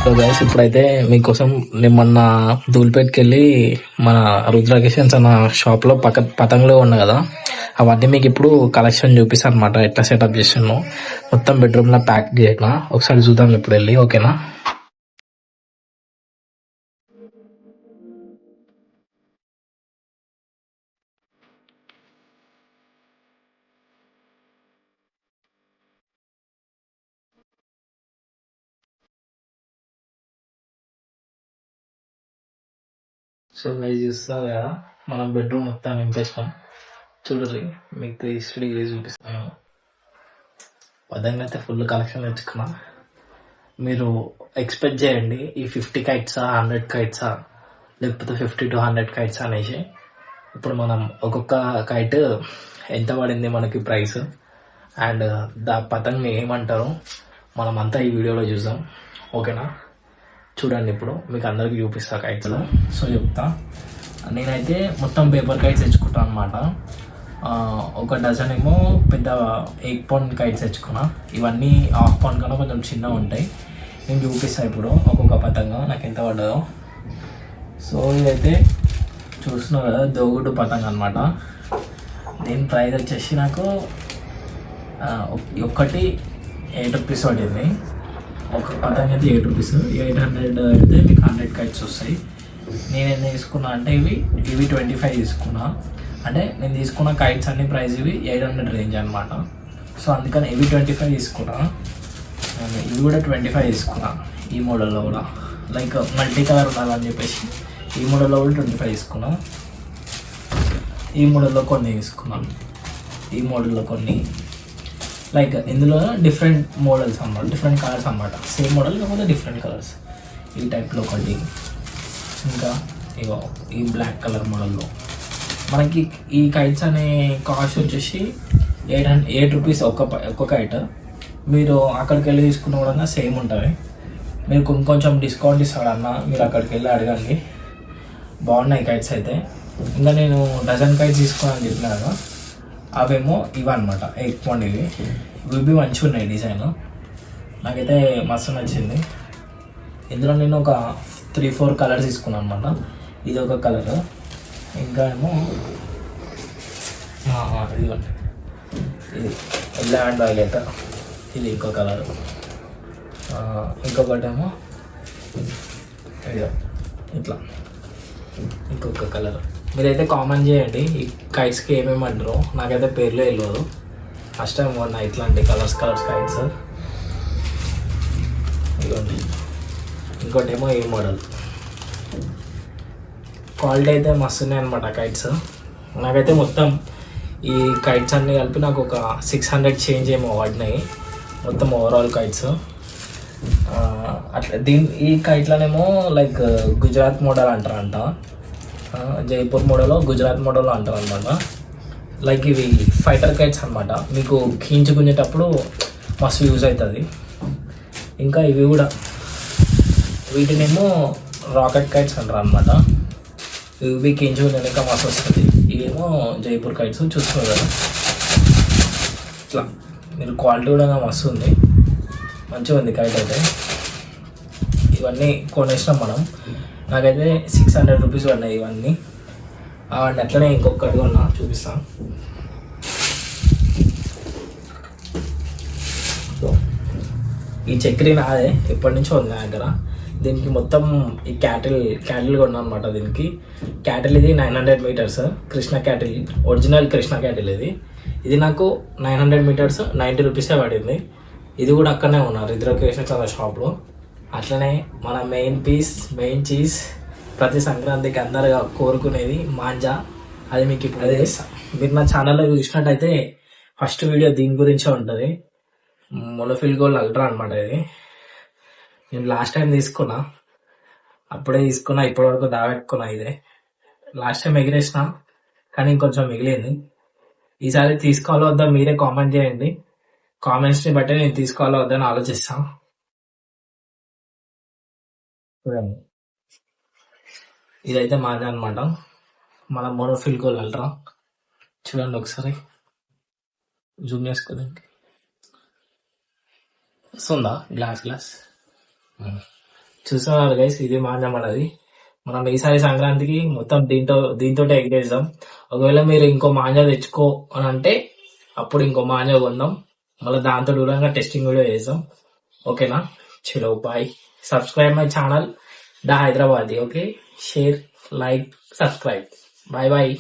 So guys ఇప్పుడైతే మీకోసం నేను మొన్న ధూల్పేట్కి వెళ్ళి మన రుద్రకిషన్స్ అన్న షాప్ లో పతంగులు ఉన్నా కదా, అవన్నీ మీకు ఇప్పుడు కలెక్షన్ చూపిస్తాను అనమాట. ఎట్లా సెటప్ చేసాను మొత్తం బెడ్రూమ్ లో ప్యాక్ చేసిన ఒకసారి చూద్దాం ఇప్పుడు వెళ్ళి, ఓకేనా? సో గైస్ చూస్తారు కదా, మనం బెడ్రూమ్ మొత్తం నింపేస్తాం. చూడరు మీకు 360 చూపిస్తాను. పదంగా అయితే ఫుల్ కలెక్షన్ తెచ్చుకున్నా. మీరు ఎక్స్పెక్ట్ చేయండి ఈ 50 కైట్సా 100 కైట్సా లేకపోతే 50 to 100 కైట్స్ అనేసి. ఇప్పుడు మనం ఒక్కొక్క కైట్ ఎంత పడింది మనకి ప్రైస్ అండ్ పతంగి ఏమంటారు మనం అంతా ఈ వీడియోలో చూసాం, ఓకేనా? చూడండి ఇప్పుడు మీకు అందరికి చూపిస్తా కైట్స్లో. సో చెప్తా, నేనైతే మొత్తం పేపర్ కైట్స్ తెచ్చుకుంటాను అనమాట. ఒక డజన్ ఏమో పెద్ద 8 pound కైట్స్ తెచ్చుకున్నా. ఇవన్నీ 1/2 pound కన్నా కొంచెం చిన్నగా ఉంటాయి. నేను చూపిస్తాను ఇప్పుడు ఒక్కొక్క పతంగా నాకు ఎంత పడ్డదో. సో ఇదైతే చూస్తున్నారు కదా, దోగుడు పతంగ అనమాట. దీని ప్రైస్ వచ్చేసి నాకు ఒక్కటి 8 rupees పడింది. ఒక పతంగ అయితే 8 rupees. 800 అయితే మీకు 100 కైట్స్ వస్తాయి. నేను ఎన్ని తీసుకున్నా అంటే ఇవి 25 తీసుకున్నా. అంటే నేను తీసుకున్న కైట్స్ అన్ని ప్రైస్ ఇవి 800 రేంజ్ అనమాట. సో అందుకని ఇవి 25 తీసుకున్నా. ఇవి కూడా 25 తీసుకున్నా. ఈ మోడల్లో కూడా లైక్ మల్టీ కలర్ ఉండాలని చెప్పేసి ఈ మోడల్లో కూడా 25 తీసుకున్నా. ఈ మోడల్లో కొన్ని తీసుకున్నాను. ఈ మోడల్లో కొన్ని లైక్ ఇందులో డిఫరెంట్ మోడల్స్ అన్నమాట, డిఫరెంట్ కలర్స్ అన్నమాట. సేమ్ మోడల్ కాకపోతే డిఫరెంట్ కలర్స్. ఈ టైప్లో ఒకటి, ఇంకా ఇగో ఈ బ్లాక్ కలర్ మోడల్లో. మనకి ఈ కైట్స్ అనే కాస్ట్ వచ్చేసి 8 rupees ఒక్క కైట్. మీరు అక్కడికి వెళ్ళి తీసుకున్న కూడా సేమ్ ఉంటుంది. మీరు కొంచెం డిస్కౌంట్ ఇస్తాడన్న, మీరు అక్కడికి వెళ్ళి అడగండి. బాగున్నాయి కైట్స్ అయితే. ఇంకా నేను డజన్ కైట్స్ తీసుకున్నాను చెప్పిన కదా, అవేమో ఇవన్నమాట 8 pound. ఇవి మంచిగా ఉన్నాయి డిజైన్, నాకైతే మస్తు నచ్చింది. ఇందులో నేను ఒక 3-4 కలర్స్ తీసుకున్నాను అనమాట. ఇది ఒక కలర్, ఇంకా ఏమో ఇదిగోండి ఇది ఎల్లో అండ్ వైలెట్, ఇది ఇంకో కలర్. ఇంకొకటి ఏమో ఇట్లా ఇంకొక కలర్. మీరైతే కామెంట్ చేయండి ఈ కైట్స్కి ఏమేమి అంటారో, నాకైతే పేర్లే తెలియదు. ఫస్ట్ టైం కొన్నా ఇట్లాంటి కలర్స్ కైట్స్. ఇదిగోండి ఇంకోటి ఏమో ఈ మోడల్. క్వాలిటీ అయితే మస్తున్నాయి అనమాట కైట్స్. నాకైతే మొత్తం ఈ కైట్స్ అన్నీ కలిపి నాకు ఒక 600 చేంజ్ ఏమో పడినాయి మొత్తం ఓవరాల్ కైట్స్. అట్లా ఈ కైట్లనేమో లైక్ గుజరాత్ మోడల్ అంటారంట, జైపూర్ మోడల్ గుజరాత్ మోడల్ అంటారు అనమాట. లైక్ ఇవి ఫైటర్ కైట్స్ అనమాట, మీకు గుంజేటప్పుడు మస్తు యూజ్ అవుతుంది. ఇంకా ఇవి కూడా, వీటినేమో రాకెట్ కైట్స్ అంటారు అనమాట. ఇవి గుంజేక మస్తు వస్తుంది. ఇవేమో జైపూర్ కైట్స్ చూస్తున్నారు కదా. ఇట్లా మీరు క్వాలిటీ కూడా మస్తు ఉంది, మంచిగా ఉంది కైట్ అయితే. ఇవన్నీ కొనేసినాం మనం. నాకైతే 600 rupees పడినాయి ఇవన్నీ. అవన్నీ అట్లనే ఇంకొకటి కొన్నా, చూపిస్తాను. ఈ చక్రీ నాదే, ఎప్పటి నుంచో ఉంది నా దగ్గర. దీనికి మొత్తం ఈ క్యాటిల్ కొన్నా అనమాట. దీనికి క్యాటిల్ ఇది 900 meters Krishna cattle, original Krishna cattle ఇది. ఇది నాకు 900 meters 90 rupees పడింది. ఇది కూడా అక్కడనే ఉన్నారు రుద్రకిషన్స్ అనే షాప్లో. అట్లనే మన మెయిన్ చీజ్ ప్రతి సంక్రాంతికి అందరుగా కోరుకునేది మాంజా, అది మీకు ఇప్పుడు అదే. మీరు నా ఛానల్లో చూసినట్టయితే ఫస్ట్ వీడియో దీని గురించే ఉంటుంది. మొనోఫిల్ గోల్డ్ అల్ట్రా అనమాట ఇది. నేను లాస్ట్ టైం తీసుకున్నా, అప్పుడే తీసుకున్నా, ఇప్పటివరకు దాపెట్టుకున్నా. ఇదే లాస్ట్ టైం ఎగిరేసిన, కానీ ఇంకొంచెం మిగిలింది. ఈసారి తీసుకోవాలో వద్దా మీరే కామెంట్ చేయండి. కామెంట్స్ని బట్టి నేను తీసుకోవాలో వద్దని ఆలోచిస్తాను. ఇదైతే మాదే అనమాట, మన మోనోఫిల్ గోల్డ్ అల్ట్రా. చూడండి ఒకసారి జూమ్ చేసుకోదండి, వస్తుందా గ్లాస్ చూస్తున్నారు గైస్, ఇది మాంజా మనది. మనం ఈసారి సంక్రాంతికి మొత్తం దీంతో ఎగిరేద్దాం. ఒకవేళ మీరు ఇంకో మాంజా తెచ్చుకో అని అంటే అప్పుడు ఇంకో మాంజా కొందాం, మళ్ళీ దాంతో దూరంగా టెస్టింగ్ వీడియో చేద్దాం. ఓకేనా? చలో bye. Subscribe my channel the Hyderabad. Okay, share, like, subscribe. Bye bye.